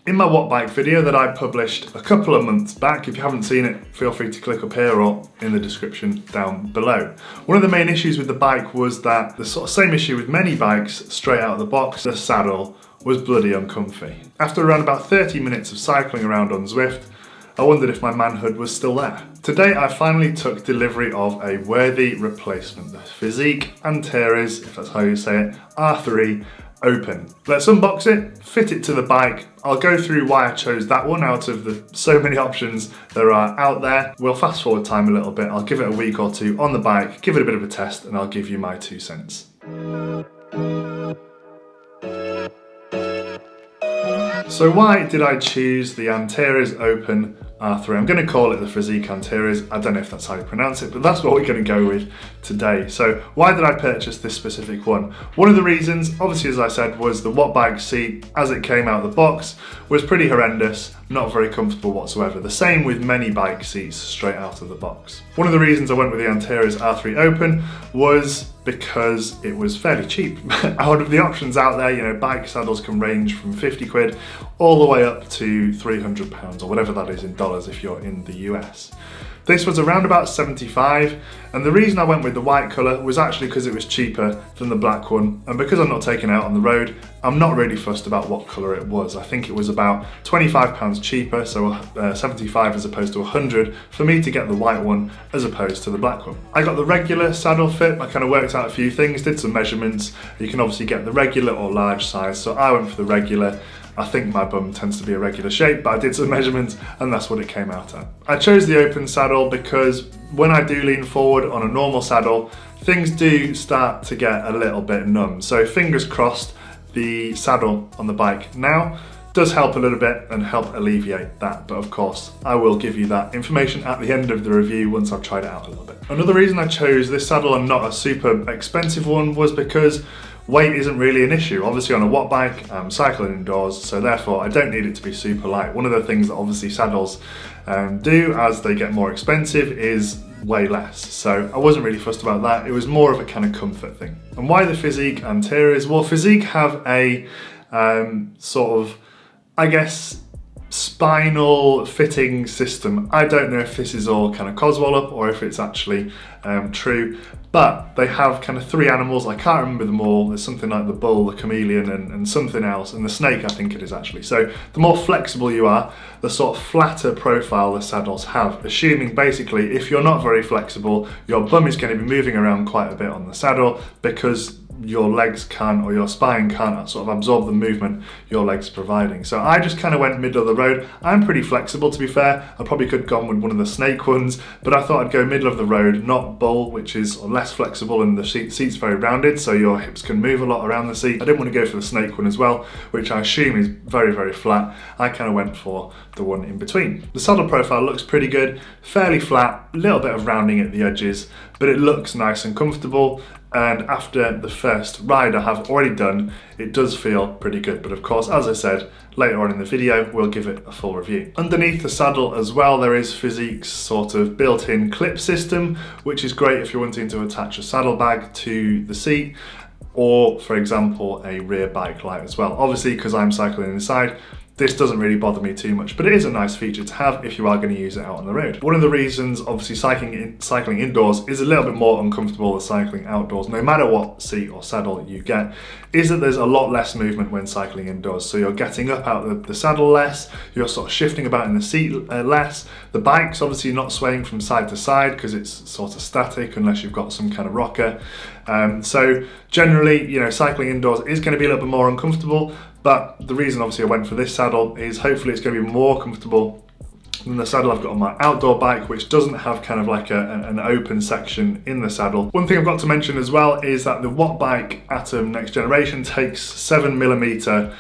In my Wattbike video that I published a couple of months back, if you haven't seen it, feel free to click up here or in the description down below. One of the main issues with the bike was that the sort of same issue with many bikes straight out of the box, the saddle was bloody uncomfy. After around about 30 minutes of cycling around on Zwift, I wondered if my manhood was still there. Today I finally took delivery of a worthy replacement, the Fizik Antares, if that's how you say it, R3 Open. Let's unbox it, fit it to the bike. I'll go through why I chose that one out of the so many options there are out there. We'll fast forward time a little bit. I'll give it a week or two on the bike, give it a bit of a test, and I'll give you my 2 cents. So why did I choose the Antares Open R3? I'm going to call it the Fizik Antares. I don't know if that's how you pronounce it, but that's what we're going to go with today. So why did I purchase this specific one? One of the reasons, obviously as I said, was the Wattbike seat as it came out of the box was pretty horrendous, not very comfortable whatsoever. The same with many bike seats straight out of the box. One of the reasons I went with the Antares R3 Open was because it was fairly cheap. Out of the options out there, you know, bike saddles can range from 50 quid all the way up to £300 or whatever that is in dollars if you're in the US. This was around about 75, and the reason I went with the white colour was actually because it was cheaper than the black one, and because I'm not taking it out on the road, I'm not really fussed about what colour it was. I think it was about £25 cheaper, so 75 as opposed to 100, for me to get the white one as opposed to the black one. I got the regular saddle fit. I kind of worked out a few things, did some measurements. You can obviously get the regular or large size, so I went for the regular. I think my bum tends to be a regular shape, but I did some measurements and that's what it came out at. I chose the open saddle because when I do lean forward on a normal saddle, things do start to get a little bit numb. So fingers crossed, the saddle on the bike now does help a little bit and help alleviate that. But of course, I will give you that information at the end of the review once I've tried it out a little bit. Another reason I chose this saddle and not a super expensive one was because weight isn't really an issue. Obviously on a watt bike, I'm cycling indoors, so therefore I don't need it to be super light. One of the things that obviously saddles do as they get more expensive is weigh less. So I wasn't really fussed about that. It was more of a kind of comfort thing. And why the Fizik Antares? Well, Fizik have a sort of, I guess, spinal fitting system. I don't know if this is all kind of coswallop or if it's actually true, but they have kind of 3 animals. I can't remember them all. There's something like the bull, the chameleon, and something else, and the snake I think it is actually. So the more flexible you are, the sort of flatter profile the saddles have, assuming basically if you're not very flexible, your bum is going to be moving around quite a bit on the saddle because your legs can't, or your spine can't sort of absorb the movement your legs are providing. So I just kind of went middle of the road. I'm pretty flexible, to be fair. I probably could have gone with one of the snake ones, but I thought I'd go middle of the road, not bull, which is less flexible and the seat's very rounded, so your hips can move a lot around the seat. I didn't want to go for the snake one as well, which I assume is very, very flat. I kind of went for the one in between. The saddle profile looks pretty good, fairly flat, a little bit of rounding at the edges, but it looks nice and comfortable. And after the first ride I have already done, it does feel pretty good. But of course, as I said, later on in the video, we'll give it a full review. Underneath the saddle as well, there is Fizik's sort of built-in clip system, which is great if you're wanting to attach a saddlebag to the seat, or for example, a rear bike light as well. Obviously, because I'm cycling inside, this doesn't really bother me too much, but it is a nice feature to have if you are going to use it out on the road. One of the reasons, obviously, cycling indoors is a little bit more uncomfortable than cycling outdoors, no matter what seat or saddle you get, is that there's a lot less movement when cycling indoors. So you're getting up out of the saddle less, you're sort of shifting about in the seat less. The bike's obviously not swaying from side to side because it's sort of static unless you've got some kind of rocker. So generally, you know, cycling indoors is going to be a little bit more uncomfortable. But the reason obviously I went for this saddle is hopefully it's going to be more comfortable than the saddle I've got on my outdoor bike, which doesn't have kind of like an open section in the saddle. One thing I've got to mention as well is that the Wattbike Atom Next Generation takes 7mm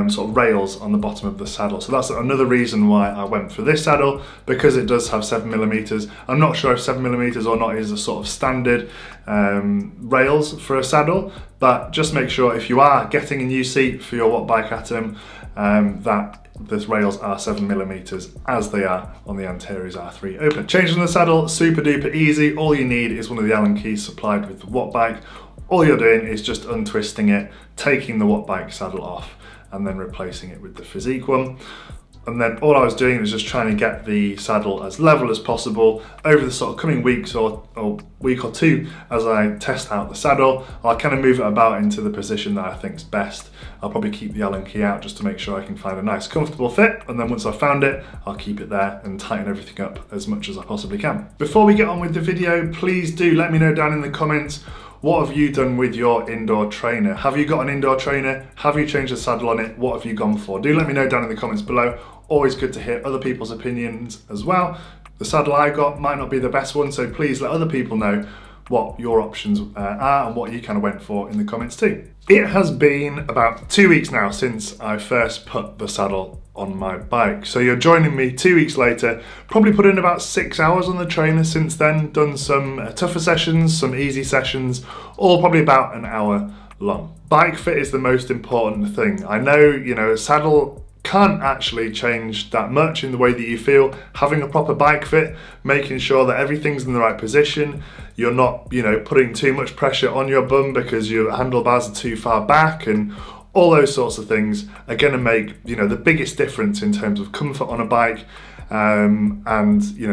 sort of rails on the bottom of the saddle. So that's another reason why I went for this saddle, because it does have 7mm. I'm not sure if 7mm or not is a sort of standard rails for a saddle, but just make sure if you are getting a new seat for your Wattbike Atom that the rails are 7mm as they are on the Antares R3 Open. Changing the saddle, super duper easy. All you need is one of the Allen keys supplied with the Wattbike. All you're doing is just untwisting it, taking the Wattbike saddle off, and then replacing it with the Fizik one. And then all I was doing was just trying to get the saddle as level as possible over the sort of coming weeks or week or two as I test out the saddle. I'll kind of move it about into the position that I think is best. I'll probably keep the Allen key out just to make sure I can find a nice comfortable fit, and then once I've found it, I'll keep it there and tighten everything up as much as I possibly can. Before we get on with the video, please do let me know down in the comments, what have you done with your indoor trainer? Have you got an indoor trainer? Have you changed the saddle on it? What have you gone for? Do let me know down in the comments below. Always good to hear other people's opinions as well. The saddle I got might not be the best one, so please let other people know what your options are and what you kind of went for in the comments too. It has been about 2 weeks now since I first put the saddle on my bike. So you're joining me 2 weeks later, probably put in about 6 hours on the trainer since then, done some tougher sessions, some easy sessions, all probably about an hour long. Bike fit is the most important thing. I know, a saddle can't actually change that much in the way that you feel. Having a proper bike fit, making sure that everything's in the right position, you're not, putting too much pressure on your bum because your handlebars are too far back, and all those sorts of things are going to make, the biggest difference in terms of comfort on a bike.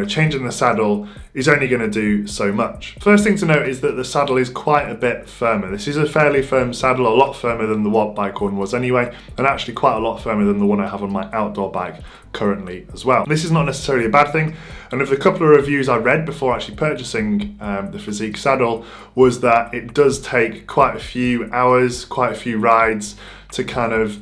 Changing the saddle is only going to do so much. First thing to note is that the saddle is quite a bit firmer. This is a fairly firm saddle, a lot firmer than the Wattbike one was anyway, and actually quite a lot firmer than the one I have on my outdoor bike currently as well. This is not necessarily a bad thing, and of the couple of reviews I read before actually purchasing the Fizik saddle was that it does take quite a few hours, quite a few rides to kind of,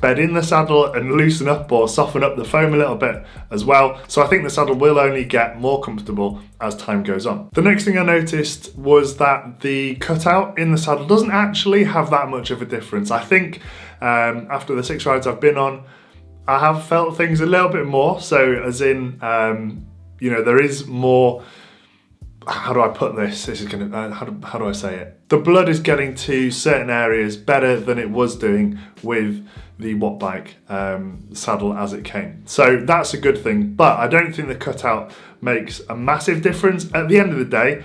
bed in the saddle and loosen up or soften up the foam a little bit as well. So I think the saddle will only get more comfortable as time goes on. The next thing I noticed was that the cutout in the saddle doesn't actually have that much of a difference. I think after the 6 rides I've been on, I have felt things a little bit more. So as in, there is more, how do I put this? This is gonna, how do I say it? The blood is getting to certain areas better than it was doing with the Wattbike saddle as it came. So that's a good thing, but I don't think the cutout makes a massive difference. At the end of the day,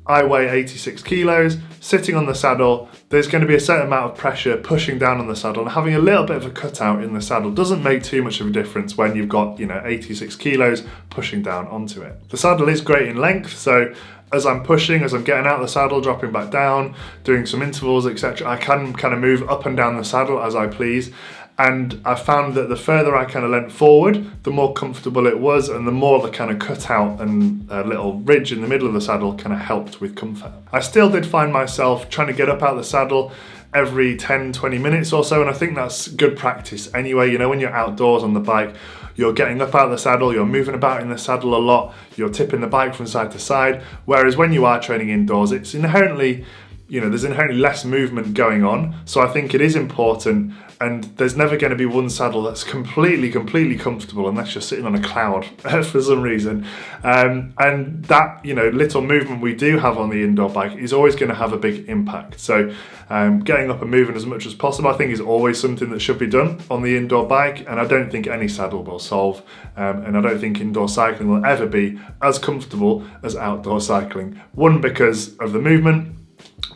I weigh 86 kilos, sitting on the saddle, there's going to be a certain amount of pressure pushing down on the saddle, and having a little bit of a cutout in the saddle doesn't make too much of a difference when you've got, 86 kilos pushing down onto it. The saddle is great in length, so as I'm pushing, as I'm getting out of the saddle, dropping back down, doing some intervals, etc., I can kind of move up and down the saddle as I please. And I found that the further I kind of leant forward, the more comfortable it was, and the more the kind of cutout and little ridge in the middle of the saddle kind of helped with comfort. I still did find myself trying to get up out of the saddle every 10-20 minutes or so, and I think that's good practice anyway. When you're outdoors on the bike, you're getting up out of the saddle, you're moving about in the saddle a lot, you're tipping the bike from side to side, whereas when you are training indoors, it's inherently, there's inherently less movement going on. So I think it is important, and there's never going to be one saddle that's completely comfortable unless you're sitting on a cloud for some reason. And that, little movement we do have on the indoor bike is always going to have a big impact. So getting up and moving as much as possible, I think, is always something that should be done on the indoor bike, and I don't think any saddle will solve, and I don't think indoor cycling will ever be as comfortable as outdoor cycling. One, because of the movement,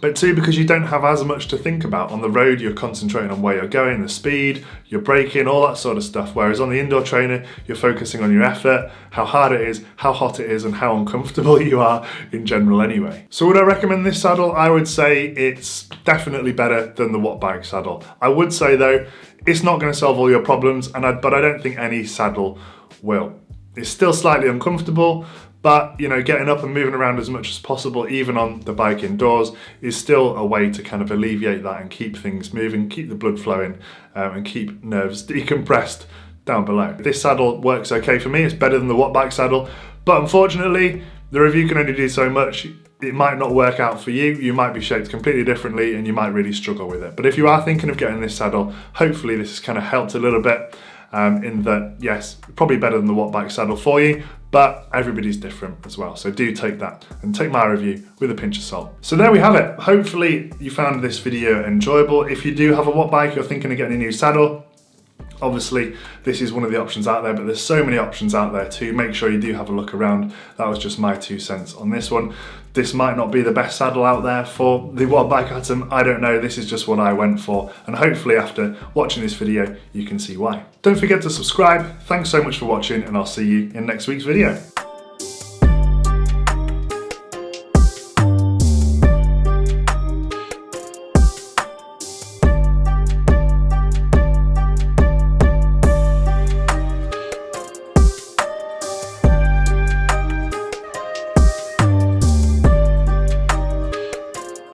but two, because you don't have as much to think about. On the road, you're concentrating on where you're going, the speed, your braking, all that sort of stuff. Whereas on the indoor trainer, you're focusing on your effort, how hard it is, how hot it is, and how uncomfortable you are in general anyway. So would I recommend this saddle? I would say it's definitely better than the Wattbike saddle. I would say though, it's not going to solve all your problems, but I don't think any saddle will. It's still slightly uncomfortable, but getting up and moving around as much as possible, even on the bike indoors, is still a way to kind of alleviate that and keep things moving, keep the blood flowing, and keep nerves decompressed down below. This saddle works okay for me. It's better than the Wattbike saddle, but unfortunately, the review can only do so much. It might not work out for you. You might be shaped completely differently, and you might really struggle with it. But if you are thinking of getting this saddle, hopefully this has kind of helped a little bit. In that, yes, probably better than the Wattbike saddle for you, but everybody's different as well. So do take that and take my review with a pinch of salt. So there we have it. Hopefully you found this video enjoyable. If you do have a Wattbike, you're thinking of getting a new saddle, Obviously, this is one of the options out there, but there's so many options out there too. Make sure you do have a look around. That was just my 2 cents on this one. This might not be the best saddle out there for the Wattbike Atom, I don't know, this is just what I went for, and hopefully after watching this video you can see why. Don't forget to subscribe, thanks so much for watching, and I'll see you in next week's video.